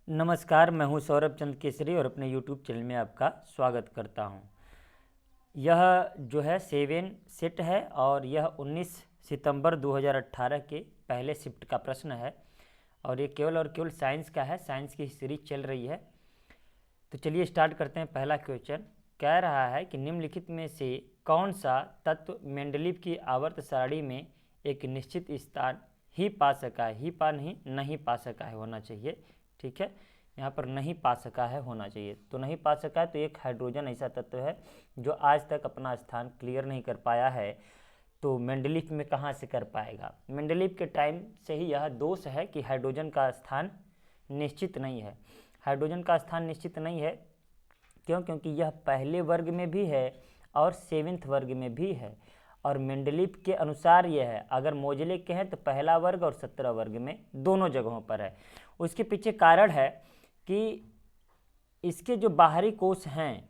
नमस्कार, मैं हूं सौरभ चंद्र केसरी और अपने YouTube चैनल में आपका स्वागत करता हूं। यह जो है 7 सेट है और यह 19 सितंबर 2018 के पहले शिफ्ट का प्रश्न है और ये केवल और केवल साइंस का है। साइंस की सीरीज चल रही है। तो चलिए स्टार्ट करते हैं। पहला क्वेश्चन कह रहा है कि निम्नलिखित में से कौन सा तत्व मेंडलीव की आवर्त सारणी में एक निश्चित स्थान ही पा सका है, ही पा नहीं पा सका है होना चाहिए। ठीक है, यहाँ पर नहीं पा सका है होना चाहिए। तो नहीं पा सका है तो एक हाइड्रोजन ऐसा तत्व है जो आज तक अपना स्थान क्लियर नहीं कर पाया है। तो मेंडलीव में कहाँ से कर पाएगा? मेंडलीव के टाइम से ही यह दोष है कि हाइड्रोजन का स्थान निश्चित नहीं है। हाइड्रोजन का स्थान निश्चित नहीं है क्यों? क्योंकि यह पहले वर्ग में भी है और 7वें वर्ग में भी है और मेंडलीव के अनुसार यह है। अगर मोजले के हैं तो पहला वर्ग और 17 वर्ग में दोनों जगहों पर है। उसके पीछे कारण है कि इसके जो बाहरी कोश हैं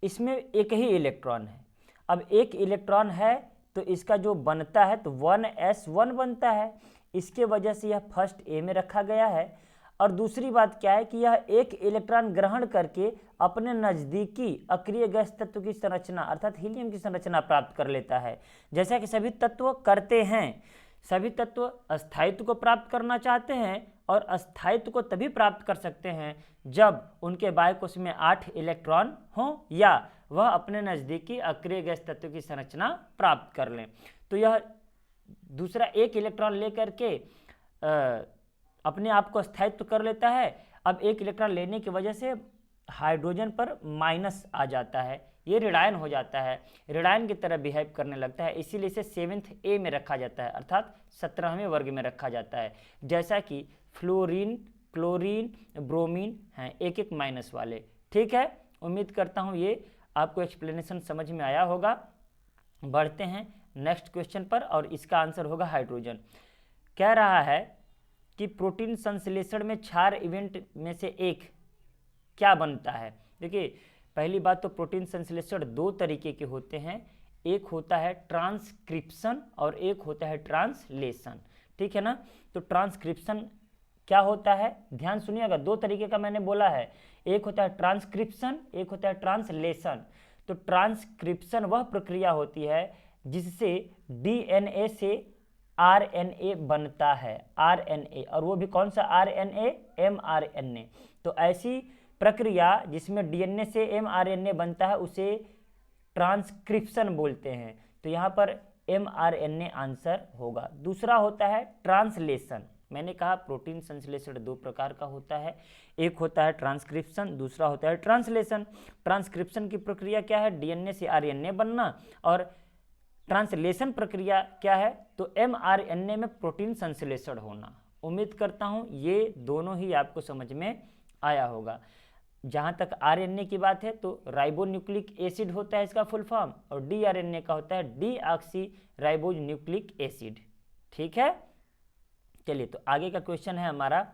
इसमें एक ही इलेक्ट्रॉन है। अब एक इलेक्ट्रॉन है तो इसका जो बनता है तो 1s1 बनता है। इसके वजह से यह फर्स्ट ए में रखा गया है। और दूसरी बात क्या है कि यह एक इलेक्ट्रॉन ग्रहण करके अपने नज़दीकी अक्रिय गैस तत्व की संरचना अर्थात हीलियम की संरचना प्राप्त कर लेता है, जैसा कि सभी तत्व करते हैं। सभी तत्व अस्थायित्व को प्राप्त करना चाहते हैं और अस्थायित्व को तभी प्राप्त कर सकते हैं जब उनके बाह्य कोश में 8 इलेक्ट्रॉन हों या वह अपने नज़दीकी अक्रिय गैस तत्व की संरचना प्राप्त कर लें। तो यह दूसरा एक इलेक्ट्रॉन लेकर के अपने आप को स्थायित्व कर लेता है। अब एक इलेक्ट्रॉन लेने की वजह से हाइड्रोजन पर माइनस आ जाता है, ये ऋणायन हो जाता है, ऋणायन की तरह बिहेव करने लगता है। इसीलिए इसे 7th ए में रखा जाता है अर्थात 17वें वर्ग में रखा जाता है। जैसा कि फ्लोरीन, क्लोरीन, ब्रोमीन हैं एक एक माइनस वाले। ठीक है, उम्मीद करता हूँ ये आपको एक्सप्लेनेशन समझ में आया होगा। बढ़ते हैं नेक्स्ट क्वेश्चन पर और इसका आंसर होगा हाइड्रोजन। कह रहा है कि प्रोटीन संश्लेषण में क्षार इवेंट में से एक क्या बनता है? देखिए, पहली बात तो प्रोटीन संश्लेषण दो तरीके के होते हैं। एक होता है ट्रांसक्रिप्शन और एक होता है ट्रांसलेशन। ठीक है ना? तो ट्रांसक्रिप्शन क्या होता है, ध्यान सुनिएगा। दो तरीके का मैंने बोला है, एक होता है ट्रांसक्रिप्शन, एक होता है ट्रांसलेशन। तो ट्रांसक्रिप्शन वह प्रक्रिया होती है जिससे डीएनए से आरएनए बनता है, आरएनए, और वो भी कौन सा आरएनए? एमआरएनए। तो ऐसी प्रक्रिया जिसमें डीएनए से एमआरएनए बनता है उसे ट्रांसक्रिप्शन बोलते हैं। तो यहाँ पर एमआरएनए आंसर होगा। दूसरा होता है ट्रांसलेशन। मैंने कहा प्रोटीन संश्लेषण दो प्रकार का होता है, एक होता है ट्रांसक्रिप्शन, दूसरा होता है ट्रांसलेशन। ट्रांसक्रिप्शन की प्रक्रिया क्या है? डीएनए से आरएनए बनना। और ट्रांसलेशन प्रक्रिया क्या है? तो एमआरएनए में प्रोटीन संश्लेषण होना। उम्मीद करता हूँ ये दोनों ही आपको समझ में आया होगा। जहाँ तक आरएनए की बात है तो राइबोन्यूक्लिक एसिड होता है इसका फुल फॉर्म, और डीआरएनए का होता है डीऑक्सी राइबोज न्यूक्लिक एसिड। ठीक है, चलिए तो आगे का क्वेश्चन है हमारा,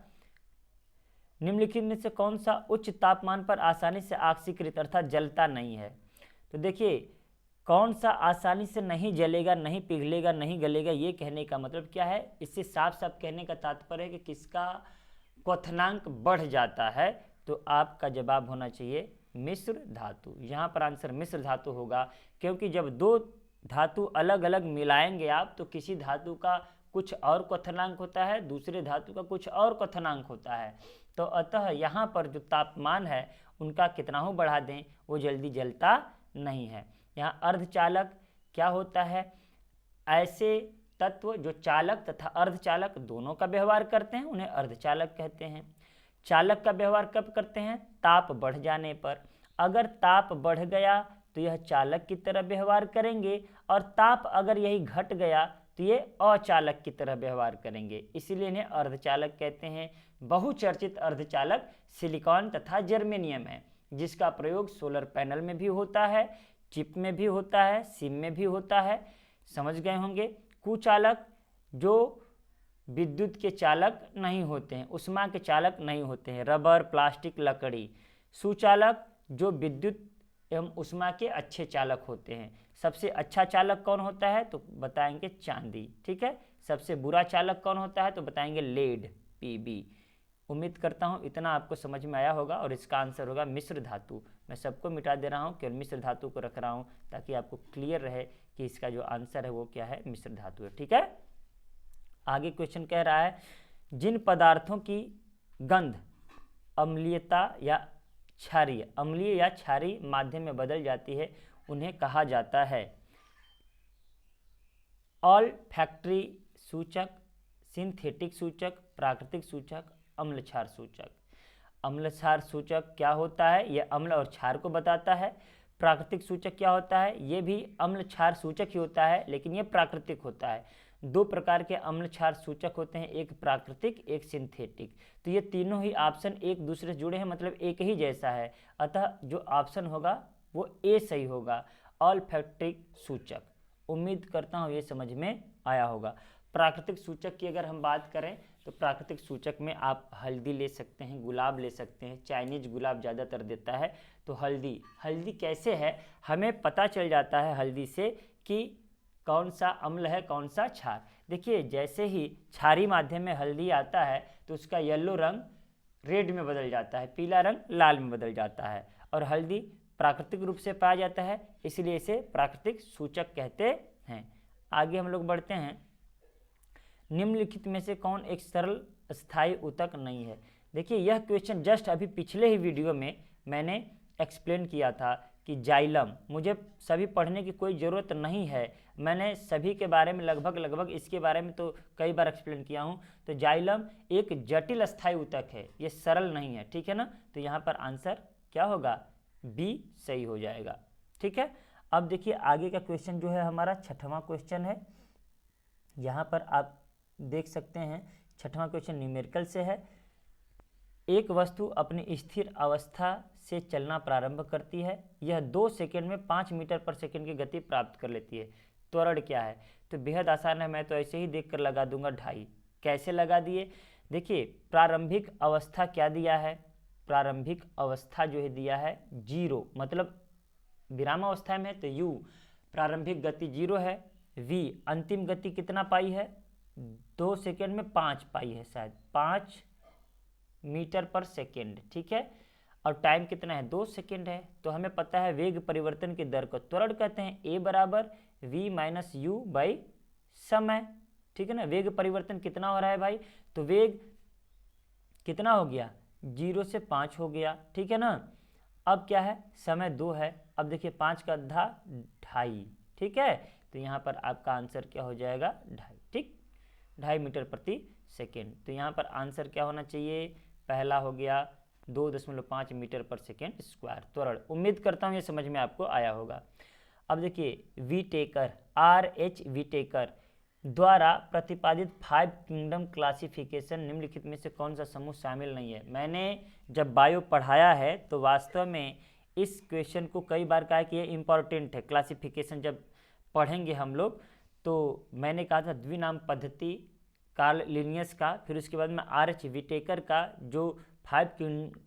निम्नलिखित में से कौन सा उच्च तापमान पर आसानी से ऑक्सीकृत अर्थात जलता नहीं है? तो देखिए, कौन सा आसानी से नहीं जलेगा, नहीं पिघलेगा, नहीं गलेगा, ये कहने का मतलब क्या है? इससे साफ साफ कहने का तात्पर्य है कि किसका क्वथनांक बढ़ जाता है। तो आपका जवाब होना चाहिए मिश्र धातु। यहाँ पर आंसर मिश्र धातु होगा, क्योंकि जब दो धातु अलग अलग मिलाएंगे आप तो किसी धातु का कुछ और क्वथनांक होता है, दूसरे धातु का कुछ और क्वथनांक होता है। तो अतः यहाँ पर जो तापमान है उनका कितना हो बढ़ा दें वो जल्दी जलता नहीं है। यहाँ अर्धचालक क्या होता है? ऐसे तत्व जो चालक तथा अर्धचालक दोनों का व्यवहार करते हैं उन्हें अर्धचालक कहते हैं। चालक का व्यवहार कब करते हैं? ताप बढ़ जाने पर। अगर ताप बढ़ गया तो यह चालक की तरह व्यवहार करेंगे, और ताप अगर यही घट गया तो ये अचालक की तरह व्यवहार करेंगे, इसीलिए इन्हें अर्धचालक कहते हैं। बहुचर्चित अर्धचालक सिलिकॉन तथा जर्मेनियम है, जिसका प्रयोग सोलर पैनल में भी होता है, चिप में भी होता है, सिम में भी होता है। समझ गए होंगे। कुचालक जो विद्युत के चालक नहीं होते हैं, उष्मा के चालक नहीं होते हैं, रबर, प्लास्टिक, लकड़ी। सुचालक जो विद्युत एवं उष्मा के अच्छे चालक होते हैं। सबसे अच्छा चालक कौन होता है? तो बताएंगे चांदी। ठीक है। सबसे बुरा चालक कौन होता है? तो बताएंगे लेड, पीबी। उम्मीद करता हूँ इतना आपको समझ में आया होगा और इसका आंसर होगा मिश्र धातु। मैं सबको मिटा दे रहा हूँ, केवल मिश्र धातु को रख रहा हूँ ताकि आपको क्लियर रहे कि इसका जो आंसर है वो क्या है, मिश्र धातु है। ठीक है, आगे क्वेश्चन कह रहा है जिन पदार्थों की गंध अम्लीयता या क्षारीय, अम्लीय या क्षारीय माध्यम में बदल जाती है उन्हें कहा जाता है ऑल्फैक्टरी सूचक, सिंथेटिक सूचक, प्राकृतिक सूचक, अम्ल क्षार सूचक। अम्ल क्षार सूचक क्या होता है, यह अम्ल और क्षार को बताता है। प्राकृतिक सूचक क्या होता है, ये भी अम्ल क्षार सूचक ही होता है लेकिन ये प्राकृतिक होता है। दो प्रकार के अम्ल क्षार सूचक होते हैं, एक प्राकृतिक एक सिंथेटिक। तो ये तीनों ही ऑप्शन एक दूसरे से जुड़े हैं, मतलब एक ही जैसा है, अतः जो ऑप्शन होगा वो ए सही होगा, ऑल्फैक्टिक सूचक। उम्मीद करता हूँ ये समझ में आया होगा। प्राकृतिक सूचक की अगर हम बात करें तो प्राकृतिक सूचक में आप हल्दी ले सकते हैं, गुलाब ले सकते हैं, चाइनीज गुलाब ज़्यादातर देता है। तो हल्दी, हल्दी कैसे है, हमें पता चल जाता है हल्दी से कि कौन सा अम्ल है कौन सा क्षार। देखिए जैसे ही क्षारीय माध्यम में हल्दी आता है तो उसका येलो रंग रेड में बदल जाता है, पीला रंग लाल में बदल जाता है, और हल्दी प्राकृतिक रूप से पाया जाता है, इसलिए इसे प्राकृतिक सूचक कहते हैं। आगे हम लोग बढ़ते हैं, निम्नलिखित में से कौन एक सरल स्थायी ऊतक नहीं है। देखिए यह क्वेश्चन जस्ट अभी पिछले ही वीडियो में मैंने एक्सप्लेन किया था कि जाइलम, मुझे सभी पढ़ने की कोई ज़रूरत नहीं है, मैंने सभी के बारे में लगभग इसके बारे में तो कई बार एक्सप्लेन किया हूँ। तो जाइलम एक जटिल स्थायी ऊतक है, ये सरल नहीं है, ठीक है ना। तो यहाँ पर आंसर क्या होगा, बी सही हो जाएगा। ठीक है, अब देखिए आगे का क्वेश्चन जो है हमारा छठवां क्वेश्चन है। यहाँ पर आप देख सकते हैं छठवां क्वेश्चन न्यूमेरिकल से है। एक वस्तु अपनी स्थिर अवस्था से चलना प्रारंभ करती है, यह 2 सेकंड में 5 मीटर पर सेकंड की गति प्राप्त कर लेती है, त्वरण क्या है। तो बेहद आसान है, मैं तो ऐसे ही देखकर लगा दूंगा 2.5। कैसे लगा दिए, देखिए प्रारंभिक अवस्था क्या दिया है, प्रारंभिक अवस्था जो है दिया है 0, मतलब विराम अवस्था में है तो u, प्रारंभिक गति 0 है, v अंतिम गति कितना पाई है, 2 सेकंड में 5 पाई है, शायद 5 मीटर पर सेकेंड। ठीक है, और टाइम कितना है, 2 सेकेंड है। तो हमें पता है वेग परिवर्तन की दर को त्वरण कहते हैं, a बराबर v माइनस यू बाई समय। ठीक है ना, वेग परिवर्तन कितना हो रहा है भाई, तो वेग कितना हो गया, 0 से 5 हो गया। ठीक है ना, अब क्या है, समय 2 है, अब देखिए 5 का आधा 2.5। ठीक है, तो यहाँ पर आपका आंसर क्या हो जाएगा, 2.5। ठीक, 2.5 मीटर प्रति सेकेंड। तो यहाँ पर आंसर क्या होना चाहिए, पहला हो गया 2.5 मीटर पर सेकेंड स्क्वायर त्वरण। उम्मीद करता हूँ ये समझ में आपको आया होगा। अब देखिए वीटेकर, RH वीटेकर द्वारा प्रतिपादित 5 किंगडम क्लासिफिकेशन निम्नलिखित में से कौन सा समूह शामिल नहीं है। मैंने जब बायो पढ़ाया है तो वास्तव में इस क्वेश्चन को कई बार कहा कि ये इम्पॉर्टेंट है, क्लासिफिकेशन जब पढ़ेंगे हम लोग। तो मैंने कहा था द्विनाम पद्धति कार्ल लिनियस का, फिर उसके बाद में RH वीटेकर का जो 5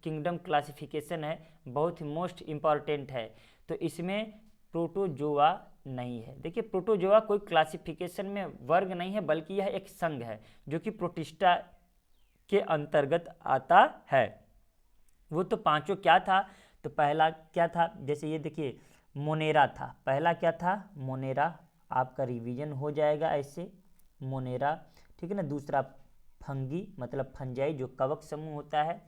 किंगडम क्लासिफिकेशन है बहुत ही मोस्ट इम्पॉर्टेंट है। तो इसमें प्रोटोजोआ नहीं है। देखिए प्रोटोजोआ कोई क्लासिफिकेशन में वर्ग नहीं है, बल्कि यह एक संघ है जो कि प्रोटिस्टा के अंतर्गत आता है। वो तो पांचों क्या था, तो पहला क्या था, जैसे ये देखिए मोनेरा था, पहला क्या था मोनेरा, आपका रिवीजन हो जाएगा ऐसे, मोनेरा। ठीक है ना, दूसरा फंगी मतलब फंजाई जो कवक समूह होता है,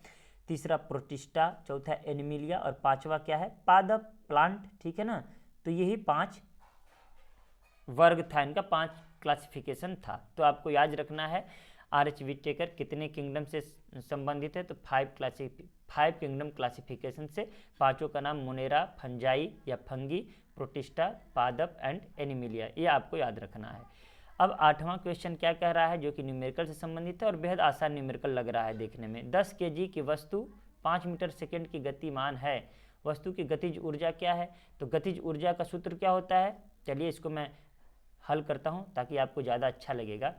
तीसरा प्रोटिस्टा, चौथा एनिमिलिया, और पांचवा क्या है पादप प्लांट। ठीक है ना, तो यही 5 वर्ग था इनका, 5 क्लासिफिकेशन था। तो आपको याद रखना है RH वीटेकर कितने किंगडम से संबंधित है, तो 5 किंगडम क्लासिफिकेशन से, पांचों का नाम मोनेरा, फंजाई या फंगी, प्रोटिस्टा, पादप एंड एनिमिलिया, ये आपको याद रखना है। अब 8वां क्वेश्चन क्या कह रहा है, जो कि न्यूमेरिकल से संबंधित है और बेहद आसान न्यूमेरिकल लग रहा है देखने में। 10 kg की वस्तु 5 मीटर सेकेंड की गतिमान है, वस्तु की गतिज ऊर्जा क्या है। तो गतिज ऊर्जा का सूत्र क्या होता है, चलिए इसको मैं हल करता हूं ताकि आपको ज़्यादा अच्छा लगेगा।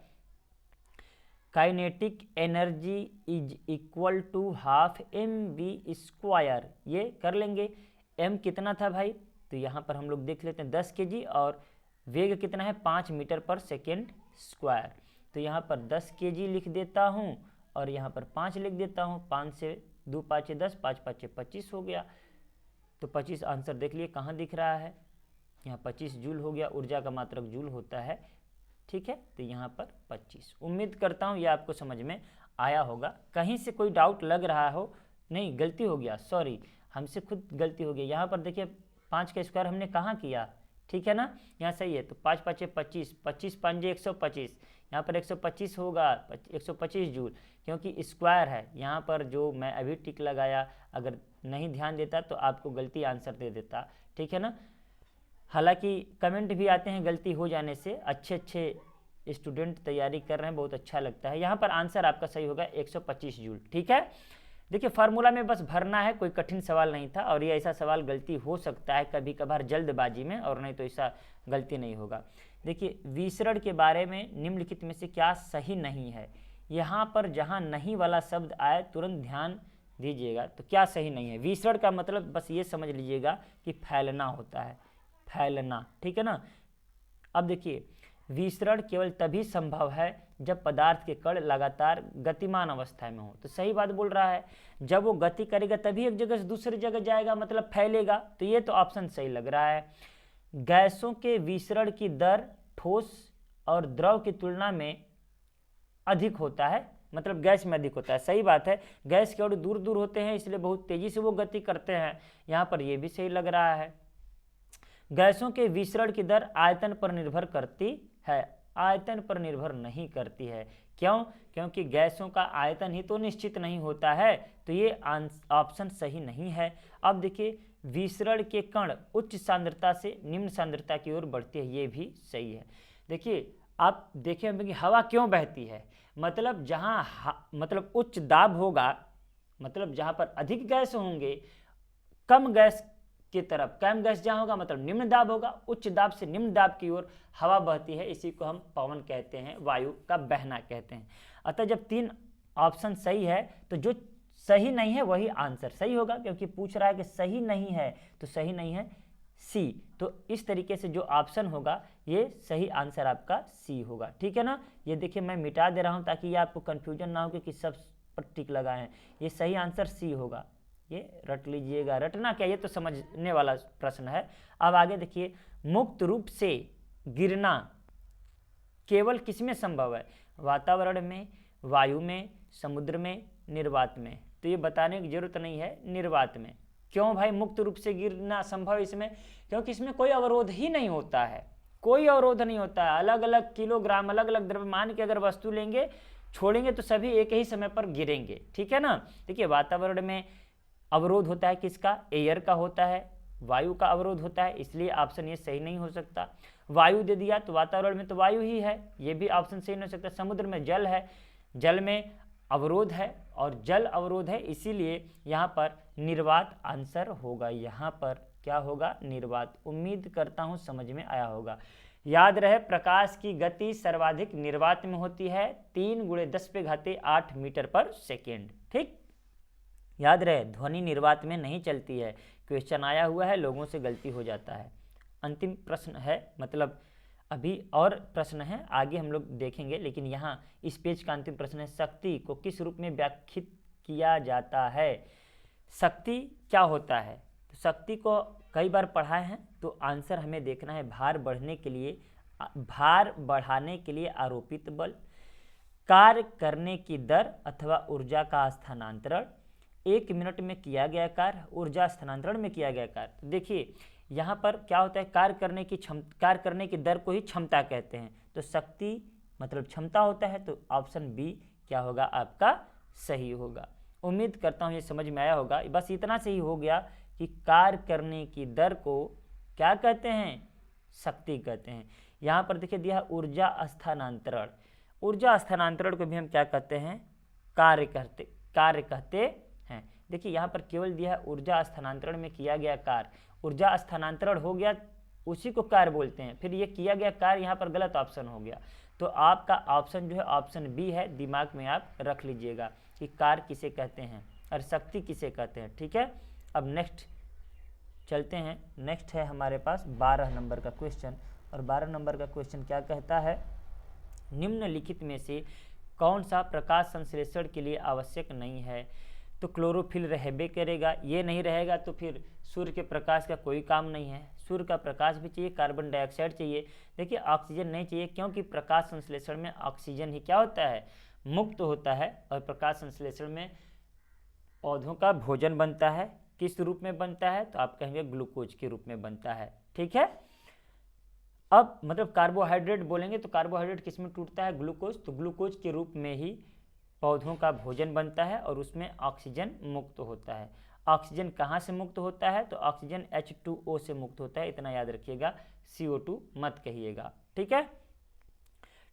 Kinetic energy is equal to half mv², ये कर लेंगे। m कितना था भाई, तो यहाँ पर हम लोग देख लेते हैं 10 kg, और वेग कितना है 5 मीटर पर सेकेंड स्क्वायर। तो यहाँ पर 10 kg लिख देता हूँ और यहाँ पर 5 लिख देता हूँ। 5 से 2 5 10, 5 5 25 हो गया। तो 25 आंसर देख लिए कहाँ दिख रहा है, यहाँ 25 जूल हो गया। ऊर्जा का मात्रक जूल होता है, ठीक है। तो यहाँ पर 25। उम्मीद करता हूँ ये आपको समझ में आया होगा। कहीं से कोई डाउट लग रहा हो, नहीं गलती हो गया, सॉरी हमसे खुद गलती हो गई। यहाँ पर देखिए 5 का स्क्वायर हमने कहाँ किया, ठीक है ना, यहाँ सही है। तो 5 5 25, 25 5 125, यहाँ पर 125 होगा, 125 जूल, क्योंकि स्क्वायर है। यहाँ पर जो मैं अभी टिक लगाया, अगर नहीं ध्यान देता तो आपको गलती आंसर दे देता, ठीक है ना। हालांकि कमेंट भी आते हैं गलती हो जाने से, अच्छे स्टूडेंट तैयारी कर रहे हैं, बहुत अच्छा लगता है। यहाँ पर आंसर आपका सही होगा 125 जूल, ठीक है। देखिए फार्मूला में बस भरना है, कोई कठिन सवाल नहीं था। और ये ऐसा सवाल गलती हो सकता है कभी कभार जल्दबाजी में, और नहीं तो ऐसा गलती नहीं होगा। देखिए विसरण के बारे में निम्नलिखित में से क्या सही नहीं है। यहाँ पर जहाँ नहीं वाला शब्द आए तुरंत ध्यान दीजिएगा। तो क्या सही नहीं है, विसरण का मतलब बस ये समझ लीजिएगा कि फैलना होता है, फैलना, ठीक है ना। अब देखिए विसरण केवल तभी संभव है जब पदार्थ के कण लगातार गतिमान अवस्था में हो। तो सही बात बोल रहा है, जब वो गति करेगा तभी एक जगह से दूसरी जगह जाएगा, मतलब फैलेगा। तो ये तो ऑप्शन सही लग रहा है। गैसों के विसरण की दर ठोस और द्रव की तुलना में अधिक होता है, मतलब गैस में अधिक होता है। सही बात है, गैस के और दूर दूर होते हैं इसलिए बहुत तेजी से वो गति करते हैं। यहाँ पर ये भी सही लग रहा है। गैसों के विसरण की दर आयतन पर निर्भर करती है, आयतन पर निर्भर नहीं करती है। क्यों? क्योंकि गैसों का आयतन ही तो निश्चित नहीं होता है। तो ये ऑप्शन सही नहीं है। अब देखिए विसरण के कण उच्च सांद्रता से निम्न सांद्रता की ओर बढ़ती है, ये भी सही है। देखिए आप देखें कि हवा क्यों बहती है, मतलब जहाँ मतलब उच्च दाब होगा, मतलब जहाँ पर अधिक गैस होंगे, कम गैस की तरफ, कम गैस जहाँ होगा मतलब निम्न दाब होगा, उच्च दाब से निम्न दाब की ओर हवा बहती है। इसी को हम पवन कहते हैं, वायु का बहना कहते हैं। अतः जब 3 ऑप्शन सही है तो जो सही नहीं है वही आंसर सही होगा, क्योंकि पूछ रहा है कि सही नहीं है, तो सही नहीं है सी। तो इस तरीके से जो ऑप्शन होगा ये सही आंसर आपका सी होगा, ठीक है ना। ये देखिए मैं मिटा दे रहा हूँ ताकि ये आपको कन्फ्यूजन ना हो कि सब पर टिक लगाएं। ये सही आंसर सी होगा, ये रट लीजिएगा। रटना क्या, ये तो समझने वाला प्रश्न है। अब आगे देखिए, मुक्त रूप से गिरना केवल किसमें संभव है, वातावरण में, वायु में, समुद्र में, निर्वात में। तो ये बताने की जरूरत नहीं है, निर्वात में। क्यों भाई मुक्त रूप से गिरना संभव इसमें, क्योंकि इसमें कोई अवरोध ही नहीं होता है, कोई अवरोध नहीं होता है। अलग अलग किलोग्राम, अलग अलग द्रव्यमान की अगर वस्तु लेंगे, छोड़ेंगे तो सभी एक ही समय पर गिरेंगे, ठीक है ना। देखिए वातावरण में अवरोध होता है किसका, एयर का होता है, वायु का अवरोध होता है, इसलिए ऑप्शन ये सही नहीं हो सकता। वायु दे दिया तो वातावरण में तो वायु ही है, ये भी ऑप्शन सही नहीं हो सकता। समुद्र में जल है, जल में अवरोध है और जल अवरोध है, इसीलिए यहाँ पर निर्वात आंसर होगा। यहाँ पर क्या होगा, निर्वात। उम्मीद करता हूँ समझ में आया होगा। याद रहे प्रकाश की गति सर्वाधिक निर्वात में होती है, 3 × 10⁸ मीटर पर सेकेंड, ठीक। याद रहे ध्वनि निर्वात में नहीं चलती है। क्वेश्चन आया हुआ है, लोगों से गलती हो जाता है। अंतिम प्रश्न है, मतलब अभी और प्रश्न है आगे हम लोग देखेंगे, लेकिन यहाँ इस पेज का अंतिम प्रश्न है, शक्ति को किस रूप में व्याख्यात किया जाता है। शक्ति क्या होता है, तो शक्ति को कई बार पढ़ाए हैं, तो आंसर हमें देखना है। भार बढ़ने के लिए, भार बढ़ाने के लिए आरोपित बल, कार्य करने की दर अथवा ऊर्जा का स्थानांतरण, 1 मिनट में किया गया कार्य, ऊर्जा स्थानांतरण में किया गया कार्य। तो देखिए यहाँ पर क्या होता है, कार्य करने की दर को ही क्षमता कहते हैं। तो शक्ति मतलब क्षमता होता है, तो ऑप्शन बी क्या होगा आपका सही होगा। उम्मीद करता हूँ ये समझ में आया होगा। बस इतना से ही हो गया कि कार्य करने की दर को क्या कहते हैं, शक्ति कहते हैं। यहाँ पर देखिए दिया ऊर्जा स्थानांतरण, ऊर्जा स्थानांतरण को भी हम क्या कहते हैं, कार्य कहते हैं। देखिए यहाँ पर केवल दिया है ऊर्जा स्थानांतरण में किया गया कार्य, ऊर्जा स्थानांतरण हो गया उसी को कार्य बोलते हैं। फिर ये किया गया कार्य यहाँ पर गलत ऑप्शन हो गया, तो आपका ऑप्शन जो है ऑप्शन बी है, दिमाग में आप रख लीजिएगा कि कार्य किसे कहते हैं और शक्ति किसे कहते हैं, ठीक है। अब नेक्स्ट चलते हैं। नेक्स्ट है हमारे पास 12 नंबर का क्वेश्चन, और 12 नंबर का क्वेश्चन क्या कहता है, निम्नलिखित में से कौन सा प्रकाश संश्लेषण के लिए आवश्यक नहीं है? तो क्लोरोफिल रहबे करेगा, ये नहीं रहेगा तो फिर सूर्य के प्रकाश का कोई काम नहीं है। सूर्य का प्रकाश भी चाहिए, कार्बन डाइऑक्साइड चाहिए, देखिए ऑक्सीजन नहीं चाहिए, क्योंकि प्रकाश संश्लेषण में ऑक्सीजन ही क्या होता है, मुक्त होता है। और प्रकाश संश्लेषण में पौधों का भोजन बनता है, किस रूप में बनता है, तो आप कहेंगे ग्लूकोज के रूप में बनता है। ठीक है, अब मतलब कार्बोहाइड्रेट बोलेंगे तो कार्बोहाइड्रेट किस में टूटता है, ग्लूकोज, तो ग्लूकोज के रूप में ही पौधों का भोजन बनता है और उसमें ऑक्सीजन मुक्त होता है। ऑक्सीजन कहाँ से मुक्त होता है, तो ऑक्सीजन H2O से मुक्त होता है, इतना याद रखिएगा, CO2 मत कहिएगा। ठीक है,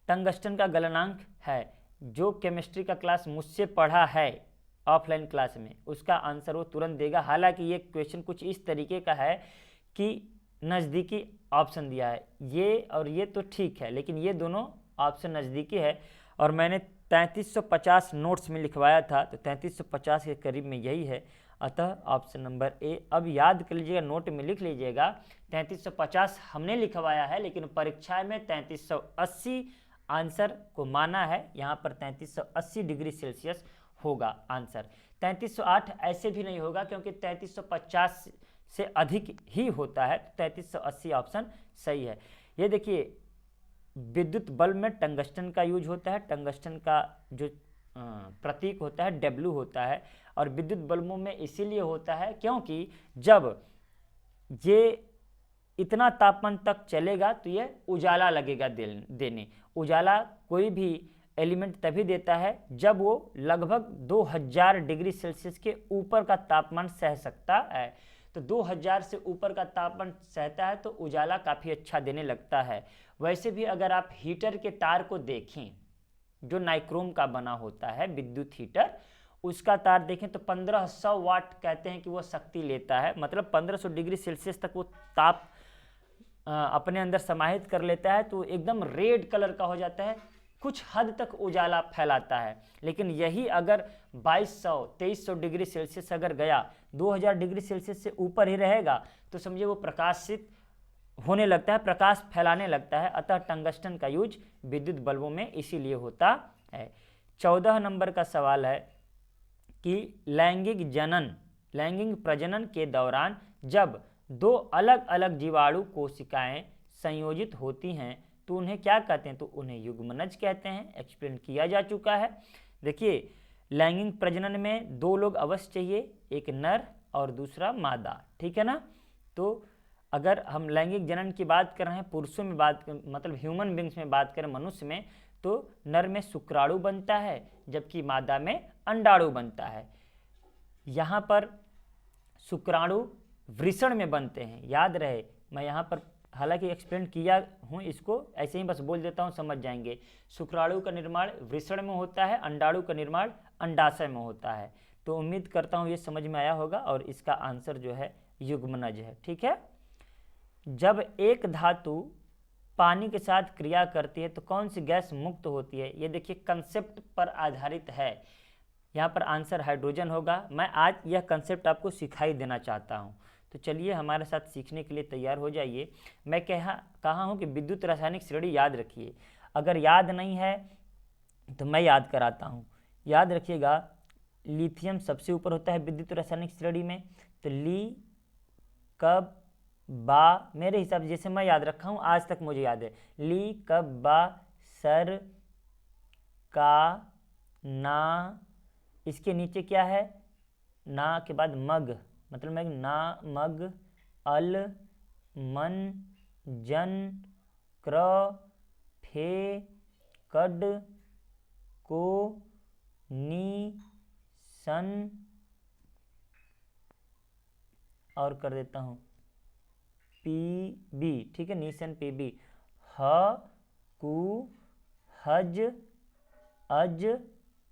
टंगस्टन का गलनांक है, जो केमिस्ट्री का क्लास मुझसे पढ़ा है ऑफलाइन क्लास में, उसका आंसर वो तुरंत देगा। हालांकि ये क्वेश्चन कुछ इस तरीके का है कि नज़दीकी ऑप्शन दिया है, ये और ये तो ठीक है, लेकिन ये दोनों ऑप्शन नज़दीकी है और मैंने 3350 नोट्स में लिखवाया था, तो 3350 के करीब में यही है, अतः ऑप्शन नंबर ए। अब याद कर लीजिएगा, नोट में लिख लीजिएगा, 3350 हमने लिखवाया है, लेकिन परीक्षा में 3380 आंसर को माना है, यहाँ पर 3380 डिग्री सेल्सियस होगा आंसर। 3308 ऐसे भी नहीं होगा, क्योंकि 3350 से अधिक ही होता है, तो 3380 ऑप्शन सही है। ये देखिए, विद्युत बल्ब में टंगस्टन का यूज होता है, टंगस्टन का जो प्रतीक होता है W होता है, और विद्युत बल्बों में इसीलिए होता है क्योंकि जब ये इतना तापमान तक चलेगा तो ये उजाला लगेगा देने। उजाला कोई भी एलिमेंट तभी देता है जब वो लगभग 2000 डिग्री सेल्सियस के ऊपर का तापमान सह सकता है। तो 2000 से ऊपर का तापमान सहता है तो उजाला काफ़ी अच्छा देने लगता है। वैसे भी अगर आप हीटर के तार को देखें, जो नाइक्रोम का बना होता है विद्युत हीटर, उसका तार देखें तो 1500 वाट कहते हैं कि वो शक्ति लेता है, मतलब 1500 डिग्री सेल्सियस तक वो ताप अपने अंदर समाहित कर लेता है, तो एकदम रेड कलर का हो जाता है, कुछ हद तक उजाला फैलाता है। लेकिन यही अगर 2200-2300 डिग्री सेल्सियस अगर गया, 2000 डिग्री सेल्सियस से ऊपर ही रहेगा, तो समझिए वो प्रकाशित होने लगता है, प्रकाश फैलाने लगता है। अतः टंगस्टन का यूज विद्युत बल्बों में इसीलिए होता है। 14 नंबर का सवाल है कि लैंगिक प्रजनन के दौरान जब दो अलग अलग जीवाणु कोशिकाएं संयोजित होती हैं तो उन्हें क्या कहते हैं, तो उन्हें युग्मनज कहते हैं। एक्सप्लेन किया जा चुका है। देखिए, लैंगिक प्रजनन में दो लोग अवश्य चाहिए, एक नर और दूसरा मादा, ठीक है ना। तो अगर हम लैंगिक जनन की बात कर रहे हैं, पुरुषों में बात मतलब ह्यूमन बींग्स में बात करें, मनुष्य में, तो नर में शुक्राणु बनता है जबकि मादा में अंडाणु बनता है। यहाँ पर शुक्राणु वृषण में बनते हैं, याद रहे। मैं यहाँ पर हालांकि एक्सप्लेन किया हूँ, इसको ऐसे ही बस बोल देता हूँ, समझ जाएंगे। शुक्राणु का निर्माण वृषण में होता है, अंडाणु का निर्माण अंडाशय में होता है। तो उम्मीद करता हूँ ये समझ में आया होगा और इसका आंसर जो है युग्मनज है, ठीक है। जब एक धातु पानी के साथ क्रिया करती है तो कौन सी गैस मुक्त होती है, ये देखिए कंसेप्ट पर आधारित है। यहाँ पर आंसर हाइड्रोजन होगा। मैं आज यह कंसेप्ट आपको सिखाई देना चाहता हूँ, तो चलिए हमारे साथ सीखने के लिए तैयार हो जाइए। मैं कहा हूँ कि विद्युत रासायनिक श्रेणी याद रखिए, अगर याद नहीं है तो मैं याद कराता हूँ। याद रखिएगा, लिथियम सबसे ऊपर होता है विद्युत रासायनिक श्रेणी में, तो ली कब बा, मेरे हिसाब से जैसे मैं याद रखा हूँ आज तक मुझे याद है, ली कब बा सर का ना, इसके नीचे क्या है, ना के बाद मग, मतलब मैं ना मग अल मन जन क्र फे कड को नी सन, और कर देता हूँ पी बी, ठीक है, नीसन पी बी, ह कु हज अज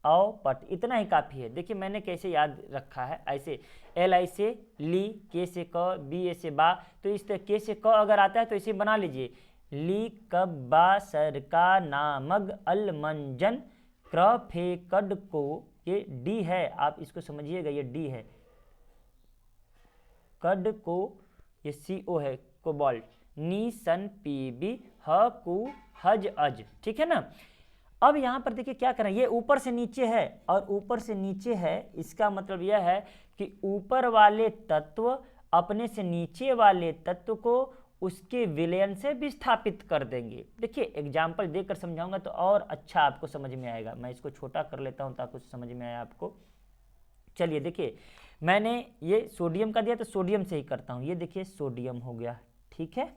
औ पट, इतना ही काफ़ी है। देखिए मैंने कैसे याद रखा है, ऐसे एल आई से ली, के से क, बी ए से बा, तो इस तरह के से क अगर आता है तो इसे बना लीजिए, ली कब बा सर का नामग अल मंजन क्र फे कड को, ये डी है, आप इसको समझिएगा, ये डी है, कड को ये सी ओ है, कोबाल्ट, नी सन पी बी, ह कु हज अज, ठीक है ना। अब यहाँ पर देखिए क्या करें, ये ऊपर से नीचे है और ऊपर से नीचे है, इसका मतलब यह है कि ऊपर वाले तत्व अपने से नीचे वाले तत्व को उसके विलयन से विस्थापित कर देंगे। देखिए एग्जाम्पल देकर समझाऊंगा तो और अच्छा आपको समझ में आएगा। मैं इसको छोटा कर लेता हूँ ताकि समझ में आए आपको। चलिए देखिए, मैंने ये सोडियम का दिया तो सोडियम से ही करता हूँ। ये देखिए सोडियम हो गया, ठीक है।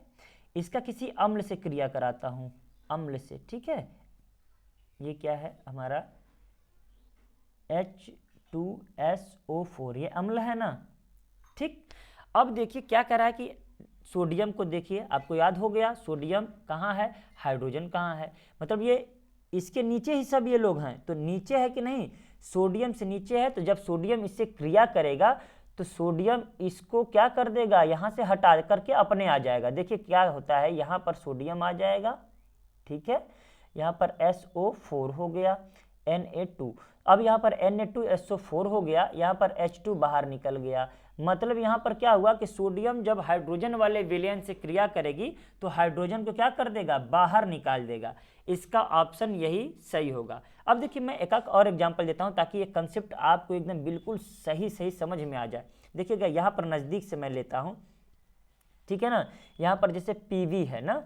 इसका किसी अम्ल से क्रिया कराता हूँ, अम्ल से, ठीक है। ये क्या है हमारा H2SO4, ये अम्ल है ना, ठीक। अब देखिए क्या कर रहा है कि सोडियम को देखिए, आपको याद हो गया सोडियम कहाँ है, हाइड्रोजन कहाँ है, मतलब ये इसके नीचे ही सब ये लोग हैं, तो नीचे है कि नहीं, सोडियम से नीचे है। तो जब सोडियम इससे क्रिया करेगा तो सोडियम इसको क्या कर देगा, यहाँ से हटा करके अपने आ जाएगा। देखिए क्या होता है, यहाँ पर सोडियम आ जाएगा, ठीक है, यहाँ पर SO4 हो गया, Na2। अब यहाँ पर Na2SO4 हो गया, यहाँ पर H2 बाहर निकल गया। मतलब यहाँ पर क्या हुआ कि सोडियम जब हाइड्रोजन वाले विलयन से क्रिया करेगी तो हाइड्रोजन को क्या कर देगा, बाहर निकाल देगा। इसका ऑप्शन यही सही होगा। अब देखिए मैं एक और एग्जांपल देता हूँ ताकि ये कंसेप्ट आपको एकदम बिल्कुल सही सही समझ में आ जाए। देखिएगा यहाँ पर नज़दीक से मैं लेता हूँ, ठीक है ना। यहाँ पर जैसे PV है ना,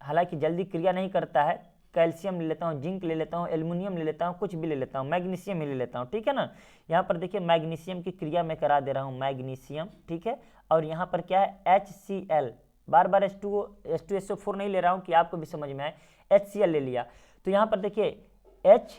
हालांकि जल्दी क्रिया नहीं करता है, कैल्शियम ले लेता हूँ, जिंक ले लेता हूँ, एल्युमिनियम ले लेता हूँ, कुछ भी ले लेता हूँ, मैग्नीशियम ही ले लेता हूँ, ठीक है ना। यहाँ पर देखिए मैग्नीशियम की क्रिया मैं करा दे रहा हूँ, मैग्नीशियम, ठीक है। और यहाँ पर क्या है HCl, बार बार H2SO4 नहीं ले रहा हूँ कि आपको भी समझ में आए, HCl ले लिया। तो यहाँ पर देखिए H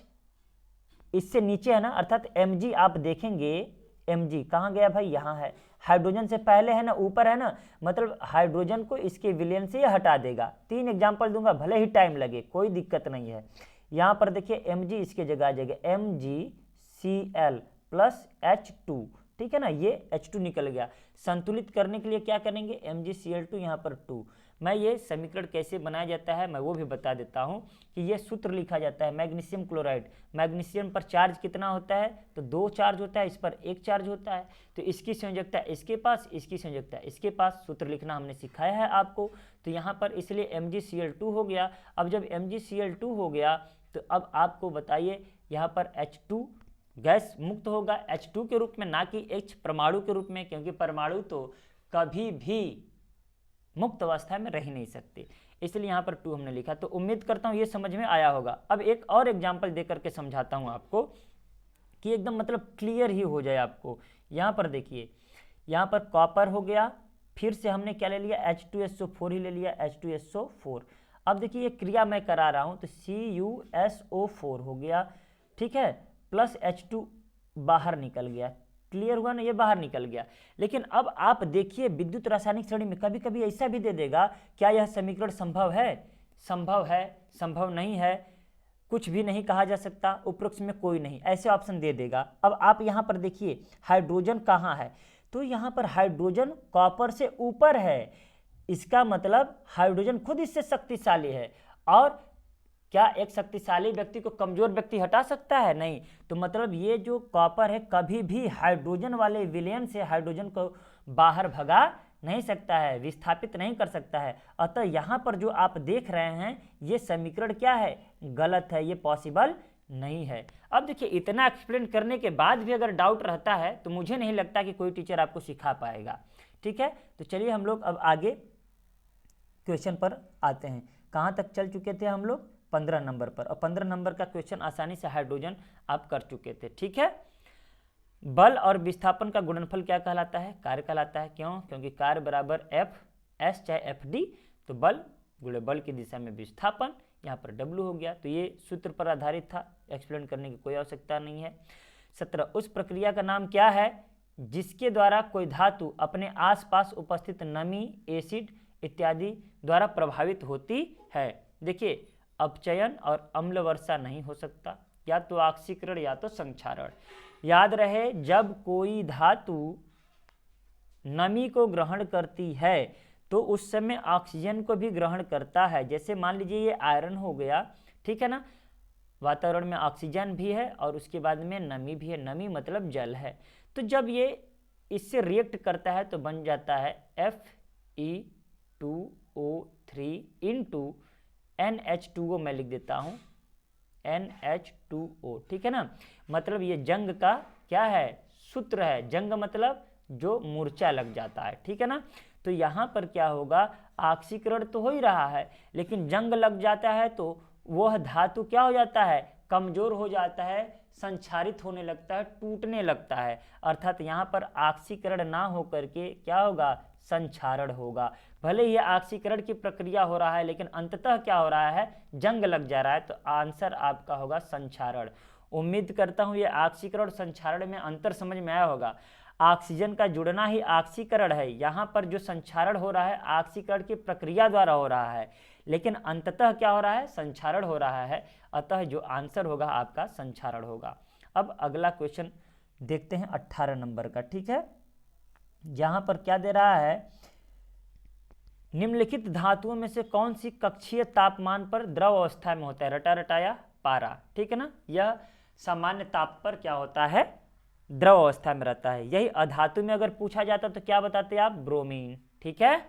इससे नीचे है ना, अर्थात Mg आप देखेंगे, Mg कहाँ गया भाई, यहाँ है, हाइड्रोजन से पहले है ना, ऊपर है ना, मतलब हाइड्रोजन को इसके विलयन से हटा देगा। 3 एग्जांपल दूंगा, भले ही टाइम लगे, कोई दिक्कत नहीं है। यहाँ पर देखिए Mg इसके जगह आ जाएगा MgCl प्लस H2, ठीक है ना, ये H2 निकल गया। संतुलित करने के लिए क्या करेंगे, MgCl2 यहाँ पर 2। मैं ये समीकरण कैसे बनाया जाता है मैं वो भी बता देता हूँ कि ये सूत्र लिखा जाता है, मैग्नीशियम क्लोराइड, मैग्नीशियम पर चार्ज कितना होता है, तो 2 चार्ज होता है, इस पर 1 चार्ज होता है, तो इसकी संयोजकता इसके पास, इसकी संयोजकता इसके पास, सूत्र लिखना हमने सिखाया है आपको। तो यहाँ पर इसलिए MgCl2 हो गया। अब जब MgCl2 हो गया तो अब आपको बताइए यहाँ पर H2 गैस मुक्त होगा, H2 के रूप में, ना कि H परमाणु के रूप में, क्योंकि परमाणु तो कभी भी मुक्त अवस्था में रह नहीं सकते, इसलिए यहाँ पर 2 हमने लिखा। तो उम्मीद करता हूँ ये समझ में आया होगा। अब एक और एग्जांपल दे करके समझाता हूँ आपको कि एकदम मतलब क्लियर ही हो जाए आपको। यहाँ पर देखिए, यहाँ पर कॉपर हो गया, फिर से हमने क्या ले लिया, H2SO4 ही ले लिया, H2SO4। अब देखिए ये क्रिया मैं करा रहा हूँ तो CuSO4 हो गया, ठीक है, प्लस H2 बाहर निकल गया, क्लियर हुआ ना, ये बाहर निकल गया। लेकिन अब आप देखिए विद्युत रासायनिक श्रेणी में कभी कभी ऐसा भी दे देगा, क्या यह समीकरण संभव है, संभव है, संभव नहीं है, कुछ भी नहीं कहा जा सकता, उपरोक्त में कोई नहीं, ऐसे ऑप्शन दे देगा। अब आप यहाँ पर देखिए हाइड्रोजन कहाँ है, तो यहाँ पर हाइड्रोजन कॉपर से ऊपर है, इसका मतलब हाइड्रोजन खुद इससे शक्तिशाली है। और क्या एक शक्तिशाली व्यक्ति को कमजोर व्यक्ति हटा सकता है, नहीं। तो मतलब ये जो कॉपर है कभी भी हाइड्रोजन वाले विलयन से हाइड्रोजन को बाहर भगा नहीं सकता है, विस्थापित नहीं कर सकता है। अतः यहाँ पर जो आप देख रहे हैं ये समीकरण क्या है, गलत है, ये पॉसिबल नहीं है। अब देखिए इतना एक्सप्लेन करने के बाद भी अगर डाउट रहता है तो मुझे नहीं लगता कि कोई टीचर आपको सिखा पाएगा, ठीक है। तो चलिए हम लोग अब आगे क्वेश्चन पर आते हैं। कहाँ तक चल चुके थे हम लोग, 15 नंबर पर, और 15 नंबर का क्वेश्चन आसानी से हाइड्रोजन आप कर चुके थे, ठीक है। बल और विस्थापन का गुणनफल क्या कहलाता है, कार्य कहलाता है। क्यों, क्योंकि कार्य बराबर F(S) चाहे Fd, तो बल गुणे बल की दिशा में विस्थापन, यहाँ पर W हो गया। तो ये सूत्र पर आधारित था, एक्सप्लेन करने की कोई आवश्यकता नहीं है। 17 उस प्रक्रिया का नाम क्या है जिसके द्वारा कोई धातु अपने आसपास उपस्थित नमी, एसिड इत्यादि द्वारा प्रभावित होती है। देखिए अपचयन और अम्ल वर्षा नहीं हो सकता, या तो ऑक्सीकरण या तो संक्षारण। याद रहे जब कोई धातु नमी को ग्रहण करती है तो उस समय ऑक्सीजन को भी ग्रहण करता है। जैसे मान लीजिए ये आयरन हो गया, ठीक है ना, वातावरण में ऑक्सीजन भी है और उसके बाद में नमी भी है, नमी मतलब जल है। तो जब ये इससे रिएक्ट करता है तो बन जाता है Fe2O3 इंटू NH2O, मैं लिख देता हूँ NH2O, ठीक है ना। मतलब ये जंग का क्या है, सूत्र है। जंग मतलब जो मूर्छा लग जाता है, ठीक है ना। तो यहाँ पर क्या होगा, ऑक्सीकरण तो हो ही रहा है, लेकिन जंग लग जाता है तो वह धातु क्या हो जाता है, कमजोर हो जाता है, संक्षारित होने लगता है, टूटने लगता है। अर्थात यहाँ पर ऑक्सीकरण ना होकर के क्या होगा, संक्षारण होगा। भले ही ऑक्सीकरण की प्रक्रिया हो रहा है, लेकिन अंततः क्या हो रहा है, जंग लग जा रहा है। तो आंसर आपका होगा संक्षारण। उम्मीद करता हूँ ये ऑक्सीकरण और संक्षारण में अंतर समझ में आया होगा। ऑक्सीजन का जुड़ना ही ऑक्सीकरण है, यहाँ पर जो संक्षारण हो रहा है ऑक्सीकरण की प्रक्रिया द्वारा हो रहा है, लेकिन अंततः क्या हो रहा है, संक्षारण हो रहा है। अतः जो आंसर होगा आपका संक्षारण होगा। अब अगला क्वेश्चन देखते हैं 18 नंबर का, ठीक है। यहाँ पर क्या दे रहा है, निम्नलिखित धातुओं में से कौन सी कक्षीय तापमान पर द्रव अवस्था में होता है, रटा रटाया पारा, ठीक है ना। यह सामान्य ताप पर क्या होता है, द्रव अवस्था में रहता है। यही अधातु में अगर पूछा जाता तो क्या बताते आप, ब्रोमीन, ठीक है।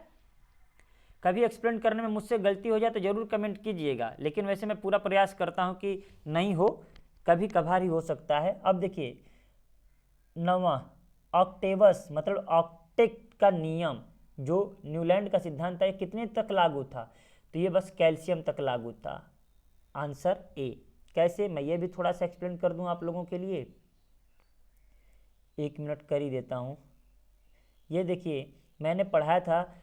कभी एक्सप्लेन करने में मुझसे गलती हो जाए तो जरूर कमेंट कीजिएगा, लेकिन वैसे मैं पूरा प्रयास करता हूं कि नहीं हो, कभी कभार ही हो सकता है। अब देखिए 9वां ऑक्टेवस मतलब ऑक्टेट का नियम, जो न्यूलैंड का सिद्धांत है, कितने तक लागू था, तो ये बस कैल्शियम तक लागू था। Answer A. कैसे, मैं ये भी थोड़ा सा एक्सप्लेन कर दूं आप लोगों के लिए, 1 मिनट कर ही देता हूं। ये देखिए मैंने पढ़ाया था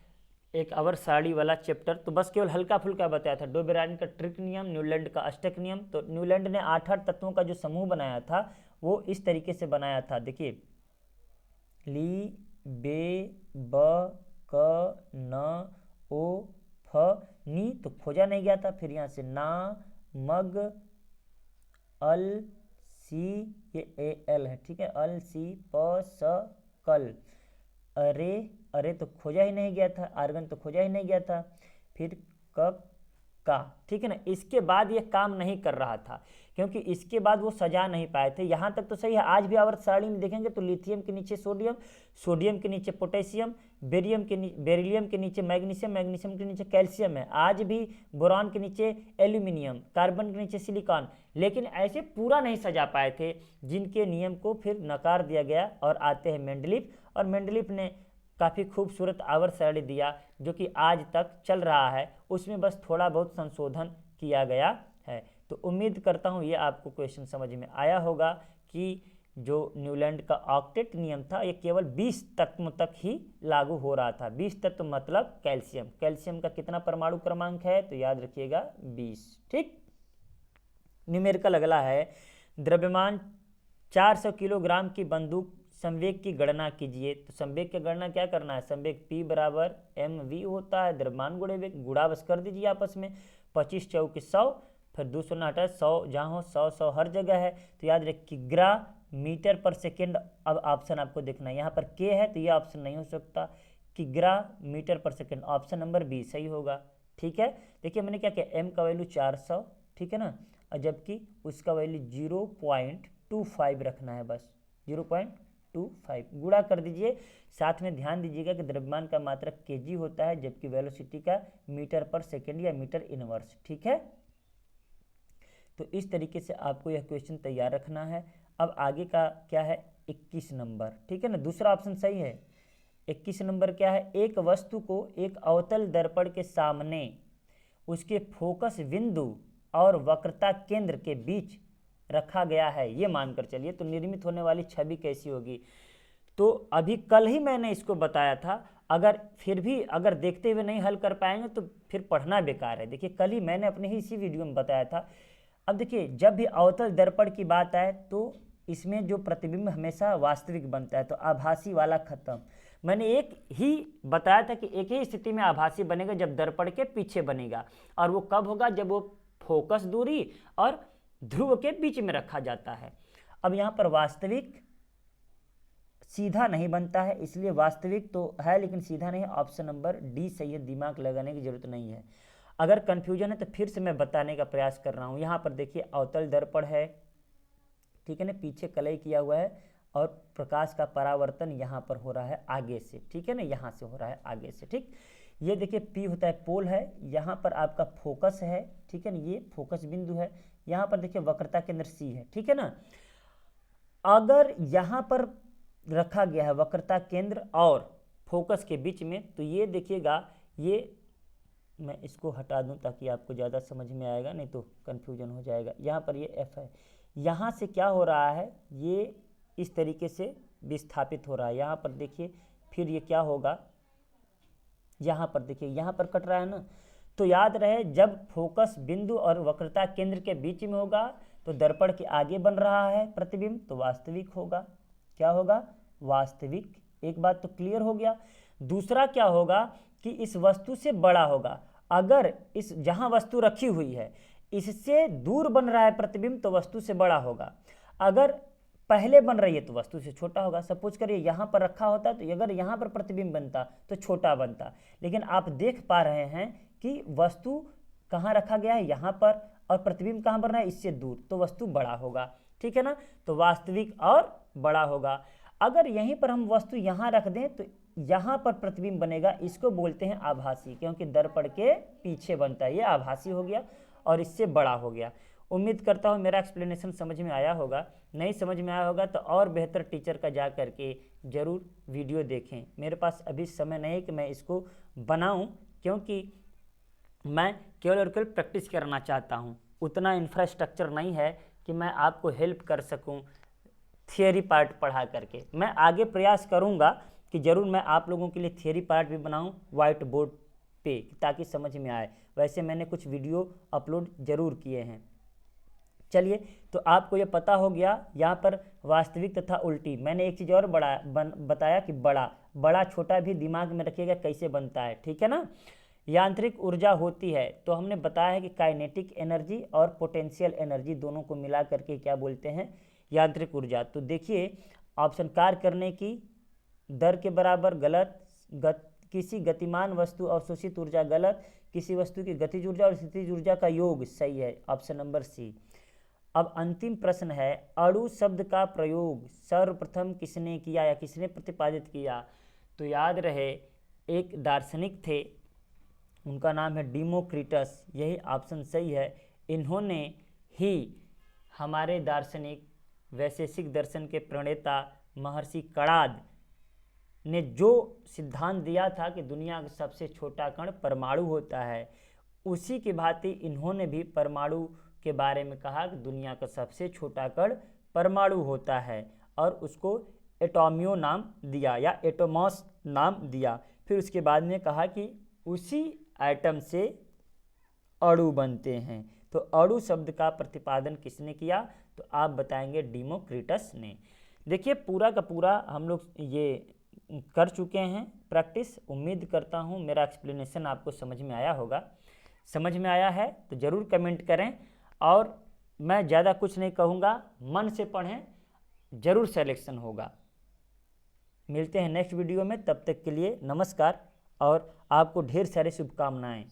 एक अवर साड़ी वाला चैप्टर, तो बस केवल हल्का फुल्का बताया था। डो बेरानी का ट्रिक नियम, न्यूलैंड का अष्टक नियम। तो न्यूलैंड ने 8 तत्वों का जो समूह बनाया था वो इस तरीके से बनाया था। देखिए ली बे ब क न ओ फ नी, तो खोजा नहीं गया था। फिर यहाँ से ना मग अल सी, ये ए एल है, ठीक है, अल सी प स कल, अरे अरे तो खोजा ही नहीं गया था, आर्गन तो खोजा ही नहीं गया था। फिर क का, ठीक है ना। इसके बाद ये काम नहीं कर रहा था, क्योंकि इसके बाद वो सजा नहीं पाए थे। यहाँ तक तो सही है। आज भी आवर्त सारणी में देखेंगे तो लिथियम के नीचे सोडियम, सोडियम के नीचे पोटेशियम, बेरिलियम के नीचे मैग्नीशियम, मैग्नीशियम के नीचे कैल्शियम है। आज भी बोरॉन के नीचे एल्यूमिनियम, कार्बन के नीचे सिलिकॉन। लेकिन ऐसे पूरा नहीं सजा पाए थे, जिनके नियम को फिर नकार दिया गया। और आते हैं मेंडलीफ, और मेंडलीफ ने काफ़ी खूबसूरत आवर्त सारणी दिया, जो कि आज तक चल रहा है। उसमें बस थोड़ा बहुत संशोधन किया गया है। तो उम्मीद करता हूँ ये आपको क्वेश्चन समझ में आया होगा कि जो न्यूलैंड का ऑक्टेट नियम था ये केवल 20 तत्व तक ही लागू हो रहा था। 20 तत्व मतलब कैल्शियम। कैल्शियम का कितना परमाणु क्रमांक है, तो याद रखिएगा 20, ठीक। न्यूमेरिकल अगला है, द्रव्यमान 400 किलोग्राम की बंदूक संवेग की गणना कीजिए। तो संवेग की गणना क्या करना है, संवेग P बराबर mv होता है, द्रव्यमान गुणे वेग, गुणा बस कर दीजिए आपस में। 25 चौके 100, फिर 200 ना हटा 100, जहाँ हो 100 हर जगह है। तो याद रखिए ग्रा मीटर पर सेकेंड। अब ऑप्शन आपको देखना है, यहाँ पर के है तो ये ऑप्शन नहीं हो सकता, किग्रा मीटर पर सेकेंड, ऑप्शन नंबर बी सही होगा, ठीक है। देखिए मैंने क्या किया, m का वैल्यू 400, ठीक है ना, और जबकि उसका वैल्यू 0.25 रखना है, बस 0.25 गुणा कर दीजिए। साथ में ध्यान दीजिएगा कि द्रव्यमान का मात्रक केजी होता है, जबकि वेलोसिटी का मीटर पर सेकेंड या मीटर इनवर्स, ठीक है। तो इस तरीके से आपको यह क्वेश्चन तैयार रखना है। अब आगे का क्या है, 21 नंबर, ठीक है ना, दूसरा ऑप्शन सही है। 21 नंबर क्या है, एक वस्तु को एक अवतल दर्पण के सामने उसके फोकस बिंदु और वक्रता केंद्र के बीच रखा गया है, ये मानकर चलिए, तो निर्मित होने वाली छवि कैसी होगी। तो अभी कल ही मैंने इसको बताया था, अगर फिर भी अगर देखते हुए नहीं हल कर पाएंगे तो फिर पढ़ना बेकार है। देखिए कल ही मैंने अपने ही इसी वीडियो में बताया था। अब देखिए जब भी अवतल दर्पण की बात आए तो इसमें जो प्रतिबिंब हमेशा वास्तविक बनता है, तो आभासी वाला खत्म। मैंने एक ही बताया था कि एक ही स्थिति में आभासी बनेगा, जब दर्पण के पीछे बनेगा, और वो कब होगा, जब वो फोकस दूरी और ध्रुव के बीच में रखा जाता है। अब यहाँ पर वास्तविक सीधा नहीं बनता है, इसलिए वास्तविक तो है लेकिन सीधा नहीं है, ऑप्शन नंबर डी सही है, दिमाग लगाने की जरूरत नहीं है। अगर कन्फ्यूजन है तो फिर से मैं बताने का प्रयास कर रहा हूँ। यहाँ पर देखिए अवतल दर्पण है, ठीक है ना, पीछे कलई किया हुआ है, और प्रकाश का परावर्तन यहाँ पर हो रहा है आगे से, ठीक है ना, यहाँ से हो रहा है आगे से, ठीक। ये देखिए P होता है पोल है, यहाँ पर आपका फोकस है, ठीक है ना, ये फोकस बिंदु है, यहाँ पर देखिए वक्रता केंद्र सी है, ठीक है ना। अगर यहाँ पर रखा गया है वक्रता केंद्र और फोकस के बीच में, तो ये देखिएगा, ये मैं इसको हटा दूं ताकि आपको ज़्यादा समझ में आएगा, नहीं तो कन्फ्यूजन हो जाएगा। यहाँ पर ये एफ है, यहाँ से क्या हो रहा है, ये इस तरीके से विस्थापित हो रहा है। यहाँ पर देखिए फिर ये क्या होगा, यहाँ पर देखिए यहाँ पर कट रहा है ना। तो याद रहे, जब फोकस बिंदु और वक्रता केंद्र के बीच में होगा तो दर्पण के आगे बन रहा है प्रतिबिंब, तो वास्तविक होगा। क्या होगा, वास्तविक। एक बात तो क्लियर हो गया। दूसरा क्या होगा कि इस वस्तु से बड़ा होगा। अगर इस जहां वस्तु रखी हुई है इससे दूर बन रहा है प्रतिबिंब तो वस्तु से बड़ा होगा, अगर पहले बन रही है तो वस्तु से छोटा होगा। सपोज करिए यहाँ पर रखा होता तो अगर यहाँ पर प्रतिबिंब बनता तो छोटा बनता, लेकिन आप देख पा रहे हैं कि वस्तु कहाँ रखा गया है, यहाँ पर, और प्रतिबिंब कहाँ बन रहा है, इससे दूर, तो वस्तु बड़ा होगा, ठीक है ना। तो वास्तविक और बड़ा होगा। अगर यहीं पर हम वस्तु यहाँ रख दें तो यहाँ पर प्रतिबिंब बनेगा, इसको बोलते हैं आभासी, क्योंकि दर्पण के पीछे बनता है, ये आभासी हो गया और इससे बड़ा हो गया। उम्मीद करता हूँ मेरा एक्सप्लेनेशन समझ में आया होगा। नहीं समझ में आया होगा तो और बेहतर टीचर का जा करके ज़रूर वीडियो देखें। मेरे पास अभी समय नहीं है कि मैं इसको बनाऊं, क्योंकि मैं केवल और केवल प्रैक्टिस करना चाहता हूं। उतना इंफ्रास्ट्रक्चर नहीं है कि मैं आपको हेल्प कर सकूं थियरी पार्ट पढ़ा करके। मैं आगे प्रयास करूंगा कि ज़रूर मैं आप लोगों के लिए थियरी पार्ट भी बनाऊं वाइट बोर्ड पे, ताकि समझ में आए। वैसे मैंने कुछ वीडियो अपलोड ज़रूर किए हैं। चलिए, तो आपको ये पता हो गया यहाँ पर वास्तविक तथा उल्टी। मैंने एक चीज़ और बताया कि बड़ा छोटा भी दिमाग में रखिएगा कैसे बनता है, ठीक है ना। यांत्रिक ऊर्जा होती है, तो हमने बताया है कि काइनेटिक एनर्जी और पोटेंशियल एनर्जी दोनों को मिला करके क्या बोलते हैं, यांत्रिक ऊर्जा। तो देखिए ऑप्शन, कार्य करने की दर के बराबर गलत, किसी गतिमान वस्तु अवशोषित ऊर्जा गलत, किसी वस्तु की गतिज ऊर्जा और स्थितिज ऊर्जा का योग सही है, ऑप्शन नंबर सी। अब अंतिम प्रश्न है, अणु शब्द का प्रयोग सर्वप्रथम किसने किया या किसने प्रतिपादित किया। तो याद रहे, एक दार्शनिक थे, उनका नाम है डेमोक्रिटस, यही ऑप्शन सही है। इन्होंने ही हमारे दार्शनिक वैशेषिक दर्शन के प्रणेता महर्षि कणाद ने जो सिद्धांत दिया था कि दुनिया का सबसे छोटा कण परमाणु होता है, उसी की भांति इन्होंने भी परमाणु के बारे में कहा कि दुनिया का सबसे छोटा कण परमाणु होता है, और उसको एटोमियो नाम दिया या एटोमॉस नाम दिया। फिर उसके बाद में कहा कि उसी एटम से अणु बनते हैं। तो अणु शब्द का प्रतिपादन किसने किया, तो आप बताएंगे डेमोक्रिटस ने। देखिए पूरा का पूरा हम लोग ये कर चुके हैं प्रैक्टिस। उम्मीद करता हूँ मेरा एक्सप्लेनेशन आपको समझ में आया होगा। समझ में आया है तो ज़रूर कमेंट करें, और मैं ज़्यादा कुछ नहीं कहूँगा, मन से पढ़ें, ज़रूर सिलेक्शन होगा। मिलते हैं नेक्स्ट वीडियो में, तब तक के लिए नमस्कार और आपको ढेर सारी शुभकामनाएं।